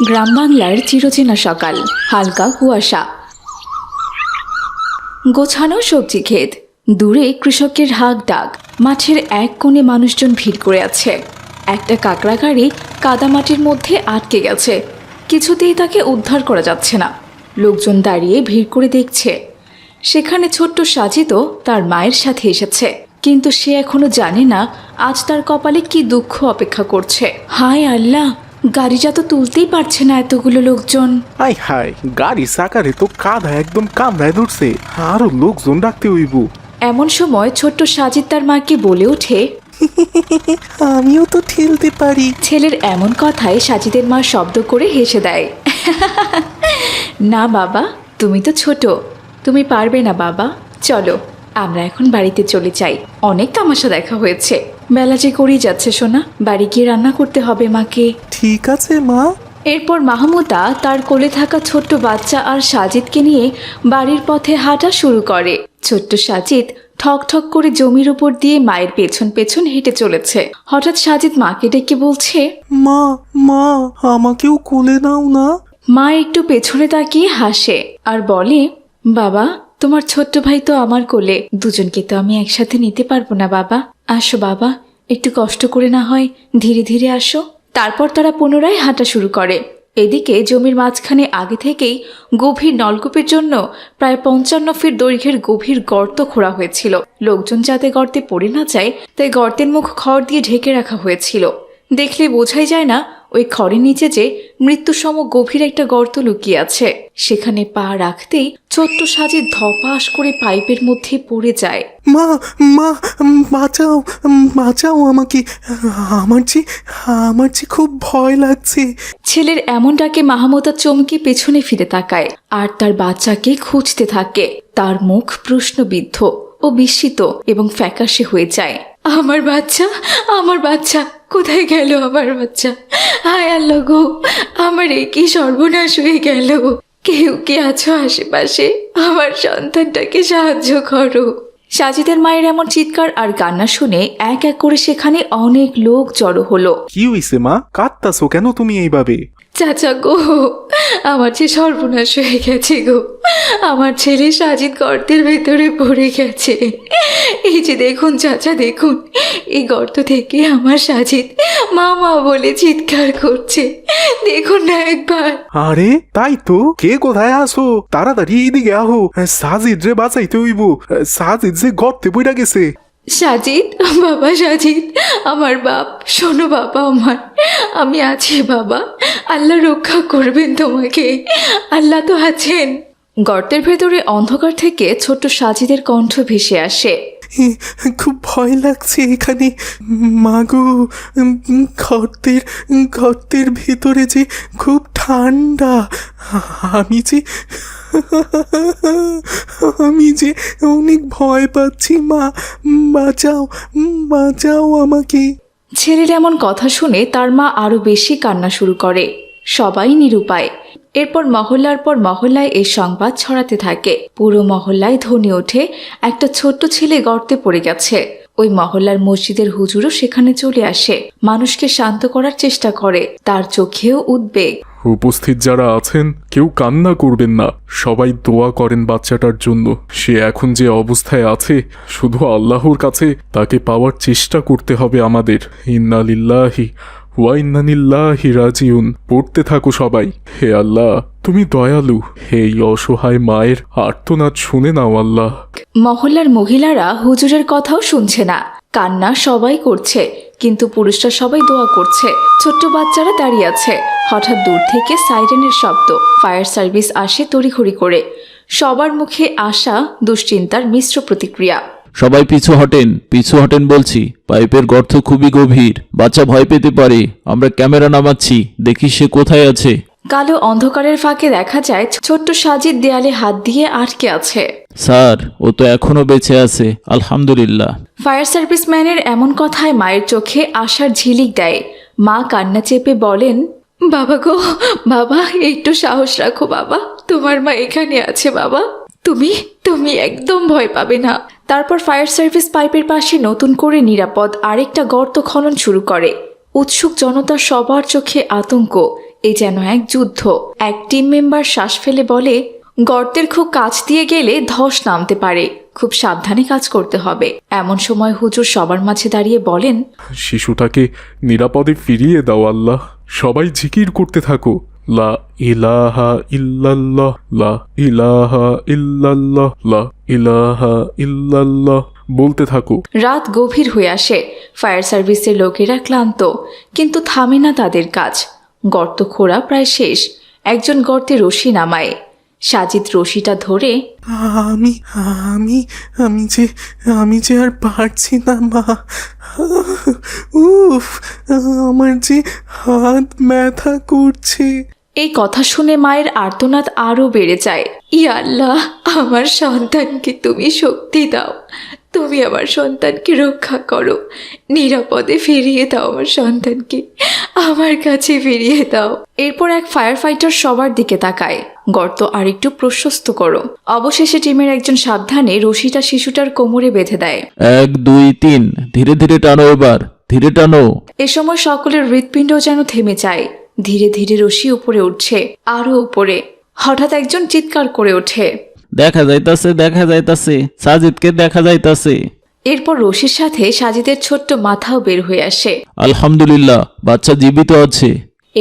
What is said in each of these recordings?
গ্রাম বাংলার চিরচেনা সকাল, হালকা কুয়াশা, গোছানো সবজি ক্ষেত, দূরে কৃষকের হাঁক ডাক, মাঠের এক কোণে মানুষজন ভিড় করে আছে। একটা কাকড়া গাড়ি কাদামাটির মধ্যে আটকে গেছে, কিছুতেই তাকে উদ্ধার করা যাচ্ছে না। লোকজন দাঁড়িয়ে ভিড় করে দেখছে। সেখানে ছোট্ট সাজিদও তার মায়ের সাথে এসেছে, কিন্তু সে এখনো জানে না আজ তার কপালে কি দুঃখ অপেক্ষা করছে। হায় আল্লাহ, গাড়িটা তো তুলতেই পারছে না এতগুলো লোকজন। হাই হাই, গাড়ি সাকারে তো কাদা একদম কামড়ায় ধরছে, আরো লোকজন ডাকতে হইব। এমন সময় ছোট্ট সাজিদ তার মাকে বলে ওঠে, আমিও তো ঠেলতে পারি। ছেলের এমন কথায় সাজিদের মা শব্দ করে হেসে দেয়। না বাবা, তুমি তো ছোট, তুমি পারবে না বাবা। চলো আমরা এখন বাড়িতে চলে যাই, অনেক তামাশা দেখা হয়েছে। বেলা যে করেই যাচ্ছে সোনা, বাড়ি গিয়ে রান্না করতে হবে মাকে। ঠিক আছে মা। এরপর মাহমুদা তার কোলে থাকা ছোট্ট বাচ্চা আর সাজিদকে নিয়ে বাড়ির পথে হাঁটা শুরু করে। ছোট্ট সাজিদ ঠক ঠক করে জমির উপর দিয়ে মায়ের পেছন পেছন হেঁটে চলেছে। হঠাৎ সাজিদ মাকে ডেকে বলছে, মা মা, আমাকেও কোলে নাও না। মা একটু পেছনে তাকিয়ে হাসে আর বলে, বাবা, তোমার ছোট্ট ভাই তো আমার কোলে, দুজনকে তো আমি একসাথে নিতে পারবো না বাবা। আসো বাবা, একটু কষ্ট করে না হয় ধীরে ধীরে আসো। তারপর তারা পুনরায় হাঁটা শুরু করে। এদিকে জমির মাঝখানে আগে থেকেই গভীর নলকূপের জন্য প্রায় 55 ফিট দৈর্ঘ্যের গভীর গর্ত খোঁড়া হয়েছিল। লোকজন যাতে গর্তে পড়ে না যায় তাই গর্তের মুখ খড় দিয়ে ঢেকে রাখা হয়েছিল। দেখলে বোঝাই যায় না ওই খড়ের নিচে যে মৃত্যুসম গভীর একটা গর্ত লুকিয়ে আছে। সেখানে পা রাখতেই ছোট্ট সাজিদ ধপাস করে পাইপের মধ্যে পড়ে যায়। মা মা, বাঁচাও বাঁচাও আমাকে, আমার যে খুব ভয় লাগছে। ছেলের এমন ডাকে মাহমুদা চমকে পেছনে ফিরে তাকায় আর তার বাচ্চাকে খুঁজতে থাকে। তার মুখ প্রশ্নবিদ্ধ ও বিস্মিত এবং ফ্যাকাশে হয়ে যায়। আমার বাচ্চা, আমার বাচ্চা কোথায় গেল? আমার বাচ্চা, হায় আল্লাহ গো, আমার এ কি সর্বনাশ হয়ে গেল। কেউ কি আছো আশেপাশে? আমার সন্তানটাকে সাহায্য করো। সাজিদের মায়ের এমন চিৎকার আর কান্না শুনে এক এক করে সেখানে অনেক লোক জড়ো হলো। কি হইছে মা, কাঁদতাছো কেন তুমি এইভাবে? চাচা গো, আমার যে সর্বনাশ হয়ে গেছে গো, আমার ছেলে সাজিদ গর্তের ভেতরে পড়ে গেছে। এই যে দেখুন চাচা, দেখুন, এই গর্ত থেকে আমার সাজিদ মা মা বলে চিৎকার করছে, দেখুন না একবার। আরে তাই তো, কে কোথায় আসো? তাড়াতাড়ি এইদিকে আহো, সাজিদ রে বাঁচাইতে হইব, সাজিদ যে গর্তে পড়া গেছে। সাজিদ, বাবা সাজিদ, আমার বাপ, শোনো বাবা আমার, আমি আছি বাবা, আল্লাহ রক্ষা করবেন তোমাকে, আল্লাহ তো আছেন। গর্তের ভেতরে অন্ধকার থেকে ছোট্ট সাজিদের কণ্ঠ ভেসে আসে, খুব ভয় লাগছে এখানে মাগো, গর্তের ভেতরে যে খুব ঠান্ডা, আমি যে অনেক ভয় পাচ্ছি মা, বাঁচাও আমাকে। ছেলের এমন কথা শুনে তার মা আরো বেশি কান্না শুরু করে। সবাই নিরুপায়। এরপর মহল্লার পর মহল্লায় এই সংবাদ ছড়াতে থাকে। পুরো মহল্লায় ধ্বনি ওঠে, একটা ছোট্ট ছেলে গর্তে পড়ে গেছে। ওই মহল্লার মসজিদের হুজুরও সেখানে চলে আসে, মানুষকে শান্ত করার চেষ্টা করে। তার চোখেও উদ্বেগ। উপস্থিত যারা আছেন কেউ কান্না করবেন না, সবাই দোয়া করেন বাচ্চাটার জন্য। সে এখন যে অবস্থায় আছে, শুধু আল্লাহর কাছে তাকে পাওয়ার চেষ্টা করতে হবে আমাদের। ইন্না লিল্লাহি ওয়া ইন্না ইলাইহি রাজিউন পড়তে থাকো সবাই। হে আল্লাহ, তুমি দয়ালু, হে এই অসহায় মায়ের আর্তনাদ শুনে নাও আল্লাহ। মহল্লার মহিলারা হুজুরের কথাও শুনছে না, কান্না সবাই করছে, কিন্তু পুরুষরা সবাই দোয়া করছে। ছোট্ট বাচ্চারা দাঁড়িয়ে আছে। হঠাৎ দূর থেকে সাইরেনের শব্দ। ফায়ার সার্ভিস আসে তড়িঘড়ি করে। সবার মুখে আশা, দুশ্চিন্তার মিশ্র প্রতিক্রিয়া। সবাই পিছু হটেন বলছি, পাইপের গর্ত খুবই গভীর, বাচ্চা ভয় পেতে পারে। আমরা ক্যামেরা নামাচ্ছি, দেখি সে কোথায় আছে। কালো অন্ধকারের ফাঁকে দেখা যায় ছোট্ট সাজিদ দেয়ালে হাত দিয়ে আটকে আছে। স্যার, ও তো এখনো বেঁচে আছে, আলহামদুলিল্লাহ। ফায়ার সার্ভিস ম্যানের এমন কথায় মায়ের চোখে আশার ঝিলিক দেয়। মা কান্না চেপে বলেন, বাবা গো, বাবা একটু সাহস রাখো বাবা, তোমার মা এখানে আছে বাবা, তুমি একদম ভয় পাবে না। তারপর ফায়ার সার্ভিস পাইপের পাশে নতুন করে নিরাপদ আরেকটা গর্ত খনন শুরু করে। উৎসুক জনতা সবার চোখে আতঙ্ক। এই যেন এক যুদ্ধ। এক টিম মেম্বার শ্বাস ফেলে বলে, গর্তের খুব কাছ দিয়ে গেলে ধস নামতে পারে, খুব সাবধানে কাজ করতে হবে। এমন সময় হুজুর সবার মাঝে দাঁড়িয়ে বলেন, শিশুটাকে নিরাপদে ফিরিয়ে দাও আল্লাহ। সবাই জিকির করতে থাকো, লা ইলাহা ইল্লাল্লাহ, লা ইলাহা ইল্লাল্লাহ, লা ইলাহা ইল্লাল্লাহ বলতে থাকো। রাত গভীর হয়ে আসে। ফায়ার সার্ভিসের লোকেরা ক্লান্ত, কিন্তু থামে না তাদের কাজ। গর্ত খোঁড়া প্রায় শেষ। একজন গর্তে রশি নামায়। সাজিদ রশিটা ধরে, আমি আমি আমি যে আমি যে আর পারছি না মা। উফ, আমার যে হাত ব্যথা করছে। এই কথা শুনে মায়ের আর্তনাদ আরও বেড়ে যায়। ইয়া আল্লাহ, আমার সন্তানকে তুমি শক্তি দাও, তুমি আমার সন্তানকে রক্ষা করো, নিরাপদে ফিরিয়ে দাও আমার সন্তানকে, আমার কাছে ফিরিয়ে দাও। এরপর এক ফায়ার ফাইটার সবার দিকে তাকায়, গর্ত আরেকটু প্রশস্ত করো। অবশেষে টিমের একজন সাবধানে রশিটা শিশুটার কোমরে বেঁধে দেয়। 1 2 3, ধীরে ধীরে টানো, এবার ধীরে টানো। এ সময় সকলের হৃৎপিণ্ড যেন থেমে যায়। ধীরে ধীরে রশি উপরে উঠছে, আরো উপরে। হঠাৎ একজন চিৎকার করে ওঠে, দেখা যাইতাছে, দেখা যাইতাছে, সাজিদকে দেখা যাইতাছে। এরপর রশির সাথে সাজিদের ছোট্ট মাথাও বের হয়ে আসে। আলহামদুলিল্লাহ, বাচ্চা জীবিত আছে।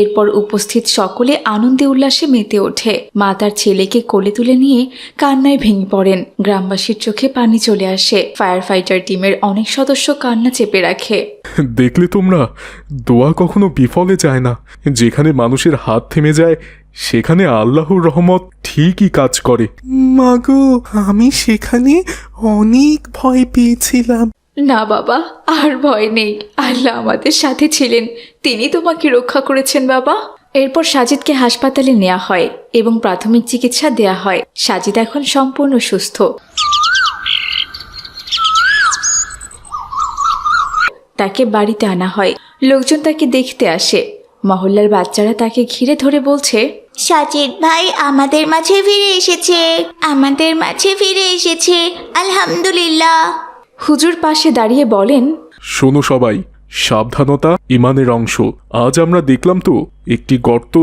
এরপর উপস্থিত সকলে আনন্দে উল্লাসে মেতে ওঠে। মা তার ছেলেকে কোলে তুলে নিয়ে কান্নায় ভেঙে পড়েন। গ্রামবাসীর চোখে পানি চলে আসে। ফায়ার ফাইটার টিমের অনেক সদস্য কান্না চেপে রাখে। দেখলে তোমরা, দোয়া কখনো বিফলে যায় না। যেখানে মানুষের হাত থেমে যায়, সেখানে আল্লাহর রহমত ঠিকই কাজ করে। মাগো, আমি সেখানে অনেক ভয় পেয়েছিলাম। না বাবা, আর ভয় নেই, আল্লাহ আমাদের সাথে ছিলেন, তিনি তোমাকে রক্ষা করেছেন বাবা। এরপর সাজিদকে হাসপাতালে নেওয়া হয় এবং প্রাথমিক চিকিৎসা দেয়া হয়। সাজিদ এখন সম্পূর্ণ সুস্থ। তাকে বাড়িতে আনা হয়। লোকজন তাকে দেখতে আসে। মহল্লার বাচ্চারা তাকে ঘিরে ধরে বলছে, সাজিদ ভাই আমাদের মাঝে ফিরে এসেছে, আমাদের মাঝে ফিরে এসেছে, আলহামদুলিল্লাহ। হুজুর পাশে দাঁড়িয়ে বলেন, শোনো সবাই, সাবধানতা ইমানের অংশ। আজ আমরা দেখলাম তো একটি গর্ত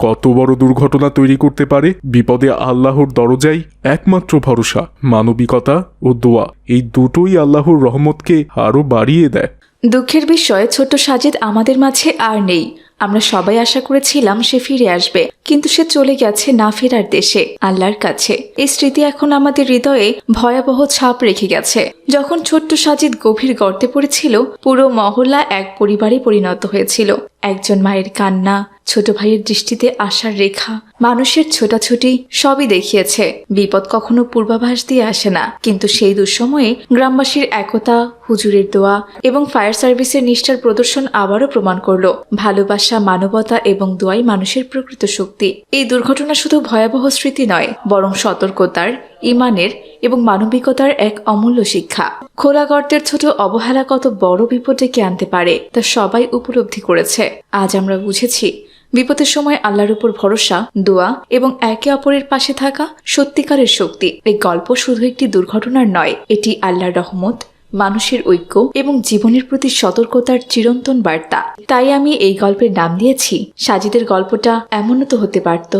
কত বড় দুর্ঘটনা তৈরি করতে পারে। বিপদে আল্লাহর দরজাই একমাত্র ভরসা। মানবিকতা ও দোয়া, এই দুটোই আল্লাহর রহমতকে আরো বাড়িয়ে দেয়। দুঃখের বিষয় ছোট্ট সাজিদ আমাদের মাঝে আর নেই। আমরা সবাই আশা করেছিলাম সে ফিরে আসবে, কিন্তু সে চলে গেছে না ফেরার দেশে, আল্লাহর কাছে। এই স্মৃতি এখন আমাদের হৃদয়ে ভয়াবহ ছাপ রেখে গেছে। যখন ছোট্ট সাজিদ গভীর গর্তে পড়েছিল, পুরো মহল্লা এক পরিবারে পরিণত হয়েছিল। একজন মায়ের কান্না, ছোট ভাইয়ের দৃষ্টিতে আশার রেখা, মানুষের ছোটাছুটি সবই দেখিয়েছে বিপদ কখনো পূর্বাভাস দিয়ে আসে না। কিন্তু সেই দুঃসময়ে গ্রামবাসীর একতা, হুজুরের দোয়া এবং ফায়ার সার্ভিসের নিষ্ঠার প্রদর্শন আবারও প্রমাণ করলো ভালোবাসা, মানবতা এবং দোয়াই মানুষের প্রকৃত শক্তি। এই দুর্ঘটনা শুধু ভয়াবহ স্মৃতি নয়, বরং সতর্কতার, ইমানের এবং মানবিকতার এক অমূল্য শিক্ষা। খোলা গর্তের ছোট অবহেলা কত বড় বিপদ ডেকে আনতে পারে তা সবাই উপলব্ধি করেছে। আজ আমরা বুঝেছি বিপদের সময় আল্লাহর উপর ভরসা, দোয়া এবং একে অপরের পাশে থাকা সত্যিকারের শক্তি। এই গল্প শুধু একটি দুর্ঘটনার নয়, এটি আল্লাহর রহমত, মানুষের ঐক্য এবং জীবনের প্রতি সতর্কতার চিরন্তন বার্তা। তাই আমি এই গল্পের নাম দিয়েছি সাজিদের গল্পটা এমনও তো হতে পারত।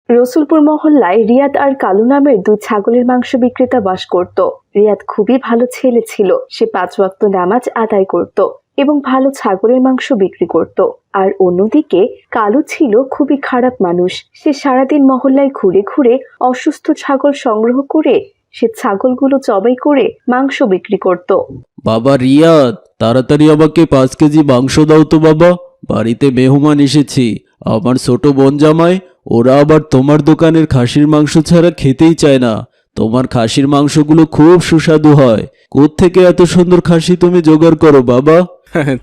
রসুলপুর মহল্লায় রিয়াদ আর কালু নামের দুই ছাগলের মাংস বিক্রেতা বাস করত। রিয়াদ খুবই ভালো ছেলে ছিল। সে 5 ওয়াক্ত নামাজ আদায় করত এবং ভালো ছাগলের মাংস বিক্রি করত। আর অন্যদিকে কালু ছিল খুবই খারাপ মানুষ। সে সারাদিন মহল্লায় ঘুরে ঘুরে অসুস্থ ছাগল সংগ্রহ করে সে ছাগলগুলো জবাই করে মাংস বিক্রি করত। বাবা রিয়াদ, তাড়াতাড়ি আমাকে 5 কেজি মাংস দাও তো বাবা, বাড়িতে মেহমান এসেছে। আমার ছোট বোন জামাই, ওরা আবার তোমার দোকানের খাসির মাংস ছাড়া খেতেই চায় না। তোমার খাসির মাংসগুলো খুব সুস্বাদু হয়। কোত্থেকে এত সুন্দর খাসি তুমি জোগাড় করো বাবা?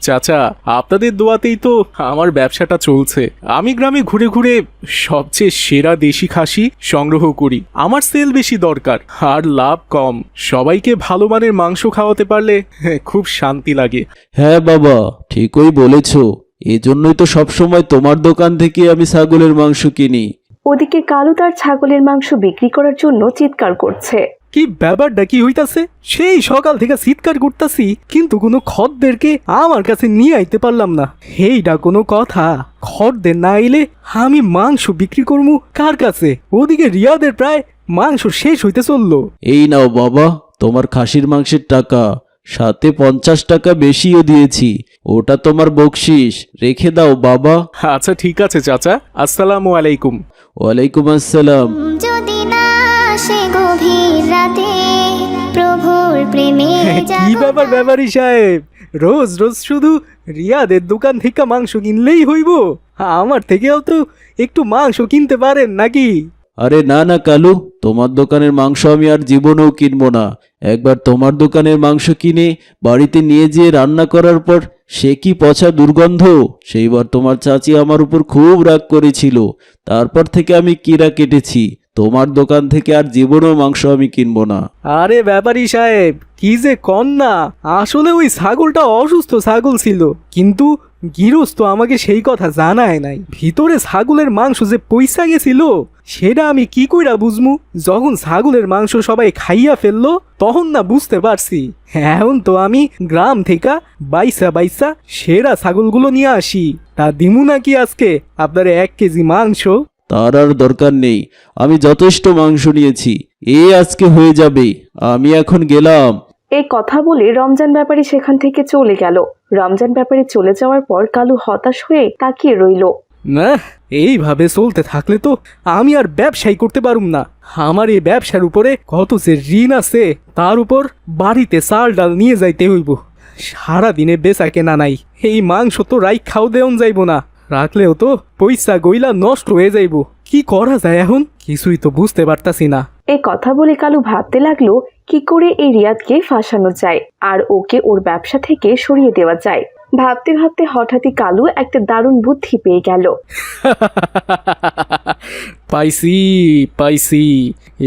চাচা, আপনাদের দোয়াতেই তো আমার ব্যবসাটা চলছে। আমি গ্রামে ঘুরে ঘুরে সবচেয়ে সেরা দেশি খাসি সংগ্রহ করি। আমার সেল বেশি দরকার আর লাভ কম। সবাইকে ভালো মানের মাংস খাওয়াতে পারলে খুব শান্তি লাগে। হ্যাঁ বাবা, ঠিকই বলেছ। এজন্যই তো সবসময় তোমার দোকান থেকে আমি ছাগলের মাংস কিনি। ওদিকে কালু তার ছাগলের মাংস বিক্রি করার জন্য চিৎকার করছে। কি ব্যাপারটা কি হইতাছে? সেই সকাল থেকে চিৎকার করতাছি, কিন্তু কোনো খদ্দেরকে আমার কাছে নিয়ে আইতে পারলাম না। এইটা কোনো কথা? খদ্দের না এলে আমি মাংস বিক্রি করবো কার কাছে? ওদিকে রিয়াদের প্রায় মাংস শেষ হইতে চললো। এই নাও বাবা তোমার খাসির মাংসের টাকা, সাথে 50 টাকা বেশিও দিয়েছি, ওটা তোমার বকশিস, রেখে দাও বাবা। আচ্ছা ঠিক আছে চাচা, আসসালামু আলাইকুম। ওয়ালাইকুম আসসালাম। যদি না আসে গভীর রাতে প্রভুর প্রেমে কি ব্যাপার ব্যাপারী সাহেব, রোজ রোজ শুধু রিয়াদের দোকান থেকে মাংস কিনলেই হইব? আমার থেকেও তো একটু মাংস কিনতে পারেন নাকি? আরে না না কালু, তোমার দোকানের মাংস আমি আর জীবনেও কিনবো না। একবার তোমার দোকানের মাংস কিনে বাড়িতে নিয়ে যেয়ে রান্না করার পর সে কি পচা দুর্গন্ধ, সেইবার তোমার চাচি আমার উপর খুব রাগ করেছিল। তারপর থেকে আমি কিরা কেটেছি, তোমার দোকান থেকে আর জীবনেও মাংস আমি কিনবো না। আরে ব্যাপারী সাহেব, কি যে কন না, আসলে ওই ছাগলটা অসুস্থ ছাগল ছিল, কিন্তু গৃহস্থ আমাকে সেই কথা জানায় নাই। ভিতরে ছাগলের মাংস যে পয়সা গেছিল সেটা আমি কি কইরা বুঝমু? যখন ছাগলের মাংস সবাই খাইয়া ফেললো তখন না বুঝতে পারছি। এখন তো আমি গ্রাম থেকে বাইসা বাইসা সেরা ছাগলগুলো নিয়ে আসি। তা দিমু নাকি আজকে আপনার 1 কেজি মাংস? তার আর দরকার নেই, আমি যথেষ্ট মাংস নিয়েছি, আজকে হয়ে যাবে, আমি এখন গেলাম। এই কথা বলে রমজান ব্যাপারী সেখান থেকে চলে গেল। রমজান ব্যাপারী চলে যাওয়ার পর কালু হতাশ হয়ে তাকিয়ে রইল। না, এইভাবে চলতে থাকলে তো আমি আর ব্যবসাই করতে পারুম না। আমার এই ব্যবসার উপরে কত যে ঋণ আছে, তার উপর বাড়িতে চাল ডাল নিয়ে যাইতে হইব। সারাদিনে বেচা কেনা নাই, এই মাংস তো রাই খাও দেওন যাইব না, রাখলেও তো পয়সা গইলা নষ্ট হয়ে যাইব। কি করা যায় এখন? কিছুই তো বুঝতে পারতাছি না। এই কথা বলে কালু ভাবতে লাগলো কি করে এই রিয়াদকে ফাঁসানো যায় আর ওকে ওর ব্যবসা থেকে সরিয়ে দেওয়া যায়। ভাবতে ভাবতে হঠাৎই কালু একটা দারুণ বুদ্ধি পেয়ে গেল। পাইছি পাইছি,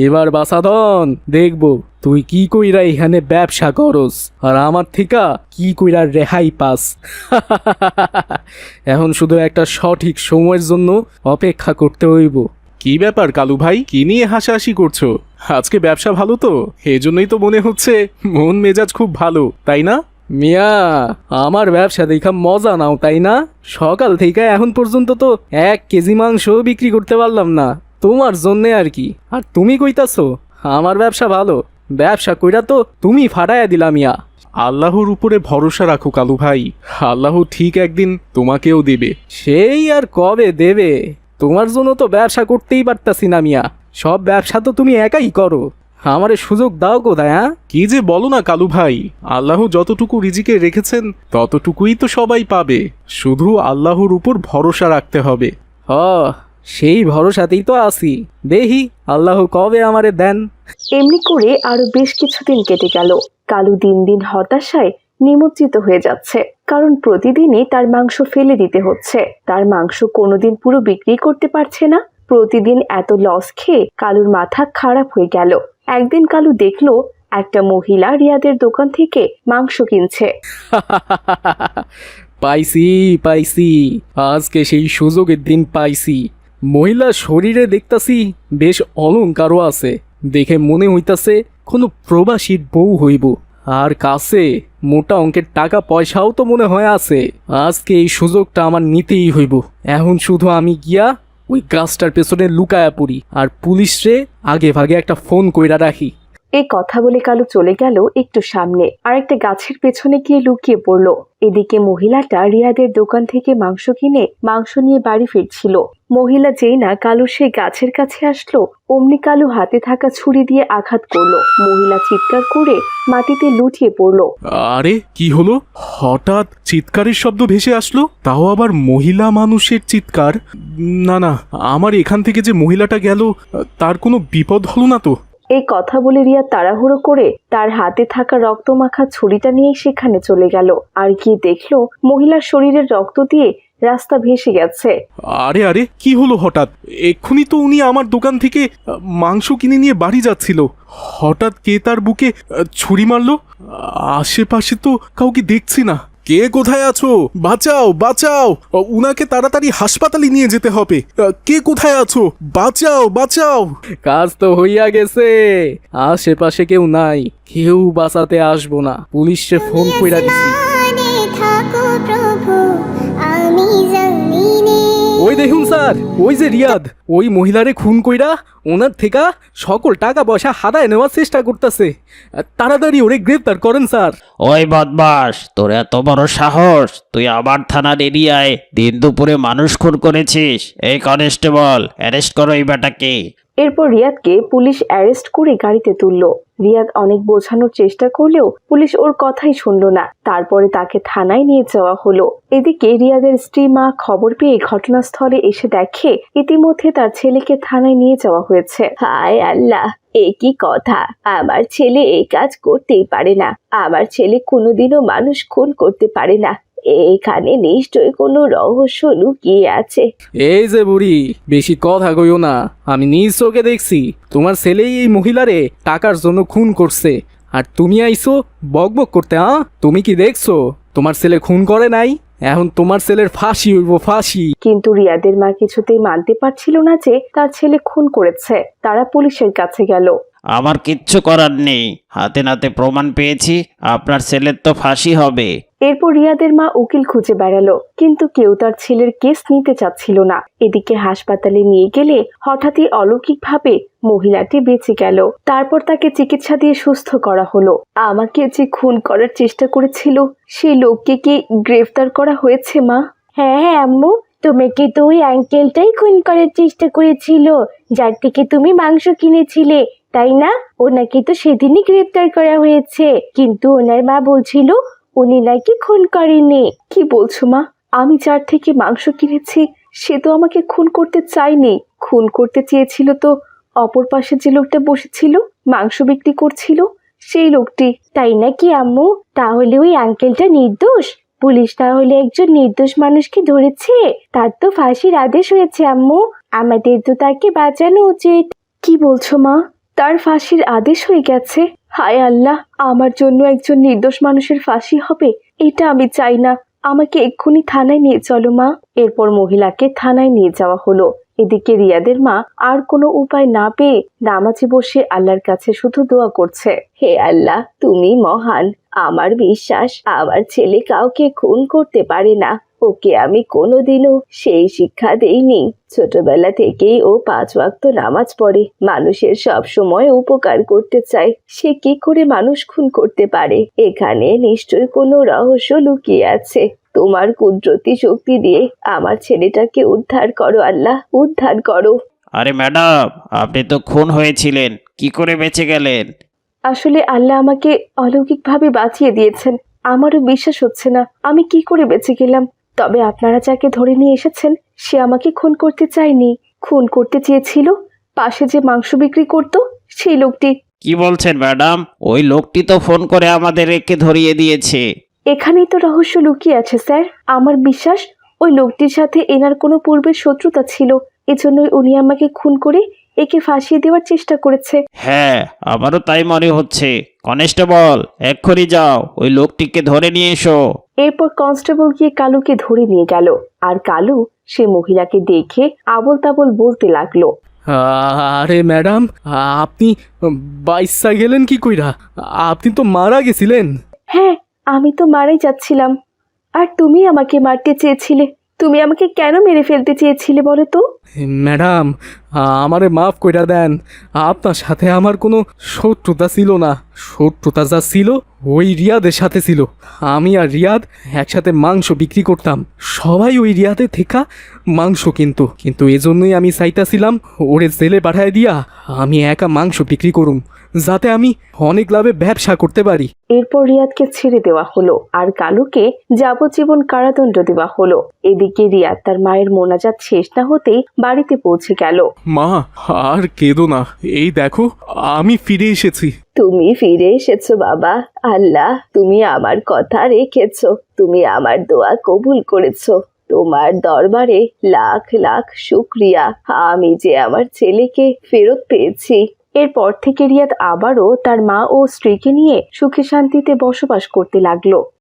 এবার বাসাদন দেখব তুই কি কইরা এখানে ব্যবসা করস আর আমার থেকে কি কইরা রেহাই পাস। এখন শুধু একটা সঠিক সময়ের জন্য অপেক্ষা করতে হইব। কি ব্যাপার কালু ভাই, কি নিয়ে হাসাহাসি করছো? আজকে ব্যবসা ভালো তো, এজন্যই তো মনে হচ্ছে মন মেজাজ খুব ভালো, তাই না? মিয়া, আমার ব্যবসা দেখা মজা নাও তাই না? সকাল থেকে এখন পর্যন্ত তো 1 কেজি মাংস বিক্রি করতে পারলাম না, তোমার জন্যে আর কি। আর তুমি কইতাছো আমার ব্যবসা ভালো? ব্যবসা কইরা তো তুমি ফাটাইয়া দিলা মিয়া। আল্লাহর উপরে ভরসা রাখো কালু ভাই, আল্লাহ ঠিক একদিন তোমাকেও দেবে। সেই আর কবে দেবে? তোমার জন্য তো ব্যবসা করতেই পারতাছি না মিয়া, সব ব্যবসা তো তুমি একাই করো, আমারে সুযোগ দাও কোথায়? হ্যাঁ, কি যে বলো না কালু ভাই, আল্লাহ যতটুকু রিজিকে রেখেছেন ততটুকুই তো সবাই পাবে, শুধু আল্লাহর উপর ভরসা রাখতে হবে। সেই ভরসাতেই তো আছি, দেখি আল্লাহ কবে আমারে দেন। এমনি করে আরো বেশ কিছুদিন কেটে গেল। কালু দিন দিন হতাশায় নিমজ্জিত হয়ে যাচ্ছে, কারণ প্রতিদিনই তার মাংস ফেলে দিতে হচ্ছে। তার মাংস কোনোদিন পুরো বিক্রি করতে পারছে না। প্রতিদিন এত লস খেয়ে কালুর মাথা খারাপ হয়ে গেল। একদিন কালু দেখলো একটা মহিলা রিয়াদের দোকান থেকে মাংস কিনছে। পাইছি পাইছি, আজকে সেই সুযোগের দিন পাইছি। মহিলার শরীরে দেখতাছি বেশ অলংকারও আছে, দেখে মনে হইতাছে কোনো প্রবাসীর বউ হইব, আর কাছে মোটা অঙ্কের টাকা পয়সাও তো মনে হয় আছে। আজকে এই সুযোগটা আমার নিতেই হইব। এখন শুধু আমি গিয়া ওই গাছটার পেছনে লুকায়া পড়ি আর পুলিশরে আগে ভাগে একটা ফোন কইরা রাখি। এই কথা বলে কালু চলে গেল একটু সামনে আর একটা গাছের পেছনে গিয়ে লুকিয়ে পড়লো। এদিকে মহিলাটা রিয়াদের দোকান থেকে মাংস কিনে মাংস নিয়ে বাড়ি ফিরছিল। মহিলা যেই না কালুর সেই গাছের কাছে আসলো, অমনি কালু হাতে থাকা ছুরি দিয়ে আঘাত করলো। মহিলা চিৎকার করে মাটিতে লুটিয়ে পড়লো। আরে কি হলো? হঠাৎ চিৎকারের শব্দ ভেসে আসলো, তাও আবার মহিলা মানুষের চিৎকার। না না, আমার এখান থেকে যে মহিলাটা গেল তার কোনো বিপদ হলো না তো? এই কথা বলে রিয়া তাড়াহুড়ো করে তার হাতে থাকা রক্তমাখা ছুরিটা নিয়ে সেখানে চলে গেল, আর গিয়ে দেখলো মহিলার শরীরের রক্ত দিয়ে রাস্তা ভেসে গেছে। আরে আরে, কি হলো হঠাৎ? এক্ষুনি তো উনি আমার দোকান থেকে মাংস কিনে নিয়ে বাড়ি যাচ্ছিল, হঠাৎ কে তার বুকে ছুরি মারলো? আশেপাশে তো কাউকে দেখছি না, কে কোথায় আছো? বাঁচাও, বাঁচাও! উনাকে তাড়াতাড়ি হাসপাতালে নিয়ে যেতে হবে। কে কোথায় আছো? বাঁচাও, বাঁচাও! কাজ তো হইয়া গেছে, আশেপাশে কেউ নাই, কেউ বাঁচাতে আসবো না, পুলিশে ফোন কইরা দিছি। আসমানে থাকো প্রভু, আমি জমিনে। ওই দেখুন স্যার, ওই যে রিয়াদ, ওই মহিলারে খুন কইরা ওনার থেকে সকল টাকা পয়সা হাদায় নেওয়ার চেষ্টা করতেছে। তাড়াতাড়ি ওরে গ্রেফতার করেন স্যার। ওই বদমাস, তোর এত বড় সাহস, তুই আমার থানার এরিয়ায় দিন দুপুরে মানুষ খুন করেছিস? এই কনস্টেবল, অ্যারেস্ট করো এই বেটাকে। এরপর রিয়াদকে পুলিশ অ্যারেস্ট করে গাড়িতে তুলল। রিয়াদ অনেক বোঝানোর চেষ্টা করলেও পুলিশ ওর কথাই শুনলো না। তারপরে তাকে থানায় নিয়ে যাওয়া হলো। এদিকে রিয়াদের স্ত্রী মা খবর পেয়ে ঘটনাস্থলে এসে দেখে ইতিমধ্যে তার ছেলেকে থানায় নিয়ে যাওয়া হয়েছে। হায় আল্লাহ, এ কি কথা! আমার ছেলে এই কাজ করতেই পারে না। আমার ছেলে কোনোদিনও মানুষ খুন করতে পারে না। এখানে নিশ্চয়ই কোনো রহস্য লুকিয়ে আছে। এই যে বুড়ি, বেশি কথা কইও না, আমি নিজ চোখে দেখছি তোমার ছেলেই এই মহিলারে টাকার জন্য খুন করছে, আর তুমি আইছো বকবক করতে। তুমি কি দেখছো তোমার ছেলে খুন করে নাই? এখন তোমার ছেলের ফাঁসি হইব, ফাঁসি। কিন্তু রিয়াদের মা কিছুতেই মানতে পারছিল না যে তার ছেলে খুন করেছে। তারা পুলিশের কাছে গেল। আমার কিচ্ছু করার নেই, হাতে নাতে প্রমাণ পেয়েছি, আপনার ছেলের তো ফাঁসি হবে। এরপর রিয়াদের মা উকিল খুঁজে বেড়ালো, কিন্তু কেউ তার ছেলের কেস নিতে চাচ্ছিল না। এদিকে হাসপাতালে নিয়ে গেলে হঠাৎই অলৌকিকভাবে মহিলাটি বেঁচে গেল। তারপর তাকে চিকিৎসা দিয়ে সুস্থ করা হলো। আমাকে যে খুন করার চেষ্টা করেছিল সেই লোককে কি গ্রেফতার করা হয়েছে মা? হ্যাঁ আম্মু, তোমাকে তো ওই আঙ্কেলটাই খুন করার চেষ্টা করেছিল, যার থেকে তুমি মাংস কিনেছিলে, তাই না? ওনাকে তো সেদিনই গ্রেফতার করা হয়েছে, কিন্তু ওনার মা বলছিল উনি নাকি খুন করেনি। কি বলছো মা? আমি যার থেকে মাংস কিনেছি সে তো আমাকে খুন করতে চায়নি। খুন করতে চেয়েছিল তো অপর পাশে যে লোকটা বসেছিল মাংস বিক্রি করছিল সেই লোকটি। তাই নাকি আম্মু? তাহলে ওই আঙ্কেলটা নির্দোষ? পুলিশ তাহলে একজন নির্দোষ মানুষকে ধরেছে, তার তো ফাঁসির আদেশ হয়েছে আম্মু। আমাদের তো তাকে বাঁচানো উচিত। কি বলছো মা? তার ফাঁসির আদেশ হয়ে গেছে? হায় আল্লাহ, আমার জন্য একজন নির্দোষ মানুষের ফাঁসি হবে এটা আমি চাই না। আমাকে এক্ষুনি থানায় নিয়ে চলো মা। এরপর মহিলাকে থানায় নিয়ে যাওয়া হলো। এদিকে রিয়াদের মা আর কোনো উপায় না পেয়ে নামাজে বসে আল্লাহর কাছে শুধু দোয়া করছে। হে আল্লাহ, তুমি মহান। আমার বিশ্বাস আমার ছেলে কাউকে খুন করতে পারে না। ওকে আমি কোনোদিনও সেই শিক্ষা দেইনি। ছোটবেলা থেকেই ও 5 ওয়াক্ত নামাজ পড়ে, মানুষের সব সময় উপকার করতে চায়। সে কি করে মানুষ খুন করতে পারে? এখানে নিশ্চয়ই কোনো রহস্য লুকিয়ে আছে। তোমার কুদরতি শক্তি দিয়ে আমার ছেলেটাকে উদ্ধার করো আল্লাহ, উদ্ধার করো। আরে ম্যাডাম, আপনি তো খুন হয়েছিলেন, কি করে বেঁচে গেলেন? আসলে আল্লাহ আমাকে অলৌকিকভাবে বাঁচিয়ে দিয়েছেন। আমারও বিশ্বাস হচ্ছে না আমি কি করে বেঁচে গেলাম। তবে আপনারা যাকে ধরে নিয়ে এসেছেন সে আমাকে খুন করতে চায়নি। খুন করতে চেয়েছিল পাশে যে মাংস বিক্রি করত সেই লোকটি। কি বলছেন ম্যাডাম? ওই লোকটি তো ফোন করে আমাদের একে ধরিয়ে দিয়েছে। এখানেই তো রহস্য লুকিয়ে আছে স্যার। আমার বিশ্বাস ওই লোকটির সাথে এনার কোনো পূর্বের শত্রুতা ছিল, এজন্যই উনি আমাকে খুন করে একে ফাঁসিয়ে দেওয়ার চেষ্টা করেছে। হ্যাঁ, আমারও তাই মনে হচ্ছে। কনস্টেবল, এক্ষুনি যাও, ওই লোকটিকে ধরে নিয়ে এসো। এরপর কনস্টেবল গিয়ে কালুকে ধরে নিয়ে গেল। আর কালু সে মহিলাকে দেখে আবল তাবল বলতে লাগলো। আরে ম্যাডাম, আপনি বাইসা গেলেন কি কইরা? আপনি তো মারা গেছিলেন। হ্যাঁ, আমি তো মারাই যাচ্ছিলাম। আর তুমি আমাকে মারতে চেয়েছিলে। তুমি আমাকে কেন মেরে ফেলতে চেয়েছিলে বলো তো? ম্যাডাম, আমারে মাফ কইরা দেন। আপনার সাথে আমার কোনো শত্রুতা ছিল না। শত্রুতা যা ছিল ওই রিয়াদের সাথে ছিল। আমি আর রিয়াদ একসাথে মাংস বিক্রি করতাম। সবাই ওই রিয়াদে থেকে মাংস কিন্তু এজন্যই আমি চাইতাছিলাম ওরে জেলে পাঠায় দিয়া আমি একা মাংস বিক্রি করুম, যাতে আমি অনেক লাভে ব্যবসা করতে পারি। এরপর রিয়াদকে ছেড়ে দেওয়া হলো আর কালুকে যাবজ্জীবন কারাদণ্ড দেওয়া হলো। এদিকে রিয়াদ তার মায়ের মোনাজাত শেষ না হতেই বাড়িতে পৌঁছে গেল। মা, আর কেঁদো না, এই দেখো আমি ফিরে এসেছি। তুমি ফিরে এসেছো বাবা। আল্লাহ, তুমি আমার কথা রেখেছো। তুমি আমার দোয়া কবুল করেছো। তোমার দরবারে লাখ লাখ শুকরিয়া। আমি যে আমার ছেলেকে ফেরত পেয়েছি। এরপর থেকে রিয়াদ আবারও তার মা ও স্ত্রীকে নিয়ে সুখে শান্তিতে বসবাস করতে লাগলো।